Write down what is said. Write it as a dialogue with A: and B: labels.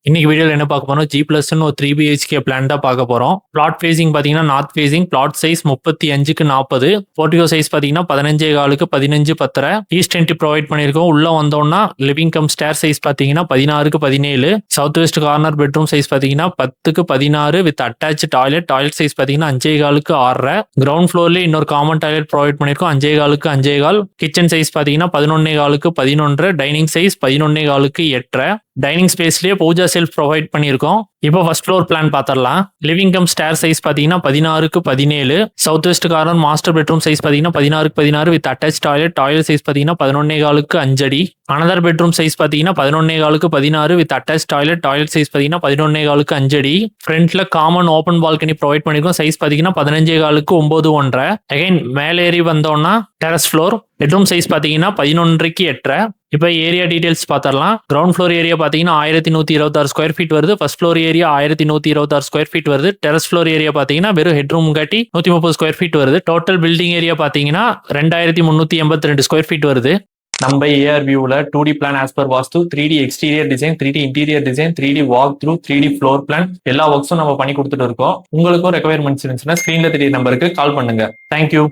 A: இன்னைக்கு வீடியோல என்ன பார்க்க போறோம், G Plus ஒரு 3 BHK பிளான் தான் பார்க்க போறோம். பிளாட் ஃபேசிங் பாத்தீங்கன்னா நார்த் ஃபேசிங், பிளாட் சைஸ் 35க்கு 40, போர்டிகோ சைஸ் பாத்தீங்கன்னா 15.4க்கு 15 10. ஈஸ்ட் என்ட்ரி ப்ரொவைட் பண்ணிருக்கோம். உள்ள வந்தோம்னா லிவிங் கம் ஸ்டேர் சைஸ் பாத்தீங்கன்னா 16க்கு 17. South west corner bedroom size பாத்தீங்கன்னா 10க்கு 16 with attach toilet. Toilet size பாத்தீங்கன்னா 5.4க்கு 6. கிரவுண்ட் ஃப்ளோர்ல இன்னொரு காமன் டாய்லெட் ப்ரொவைட் பண்ணிருக்கோம் 5.4க்கு 5.4. கிச்சன் சைஸ் பாத்தீங்கன்னா 11.4க்கு 11. டைனிங் சைஸ் 11.4க்கு 8. டைனிங் ஸ்பேஸ்லயே பூஜா செல்ஃப் ப்ரொவைட் பண்ணியிருக்கோம். இப்போ ஃபர்ஸ்ட் ஃப்ளோர் பிளான் பார்த்துடலாம். லிவிங் கம் ஸ்டேர் சைஸ் பாத்தீங்கன்னா 16க்கு 17. South west corner master bedroom size பாத்தீங்கன்னா 16க்கு 16 with attach toilet. Toilet size பாத்தீங்கன்னா 11.4க்கு 5 அடி. அனதர் பெட்ரூம் சைஸ் பாத்தீங்கன்னா 11.4க்கு 16 with attach toilet. Toilet size பாத்தீங்கன்னா 11.4க்கு 5 அடி. ஃப்ரண்ட்ல காமன் ஓப்பன் பால்கனி ப்ரொவைட் பண்ணிருக்கோம். சைஸ் பாத்தீங்கன்னா 15.4க்கு 9 1/2. அகைன் மேல் ஏறி வந்தோம்னா டெரஸ் ஃப்ளோர். பெட்ரூம் சைஸ் பாத்தீங்கன்னா 11க்கு 8. இப்போ ஏரியா டீடைல்ஸ் பார்த்துடலாம். கிரவுண்ட் ஃப்ளோர் ஏரியா பார்த்தீங்கன்னா 1126 ஸ்கொயர் ஃபீட் வருது. First floor area 1126 square feet வருது. டெரஸ் ஃப்ளோர் ஏரியா பார்த்தீங்கன்னா வெறும் ஹெட்ரூம் காட்டி 130 ஸ்கொயர் ஃபீட் வருது. டோட்டல் பில்டிங் ஏரியா பார்த்தீங்கன்னா 2382 ஸ்கொயர் ஃபீட் வருது. நம்ம ஏஆர் வியூவில் 2D plan as per vastu, 3D exterior design, 3D interior design, 3D walk through, 3D floor plan எல்லா ஒர்க்ஸும் நம்ம பண்ணி கொடுத்துட்டு இருக்கோம். உங்களுக்கும் ரெக்வயர்மெண்ட்ஸ் இருந்துச்சுன்னா ஸ்க்ரீன்ல தெரிய நம்பருக்கு கால் பண்ணுங்க. தேங்க்யூ.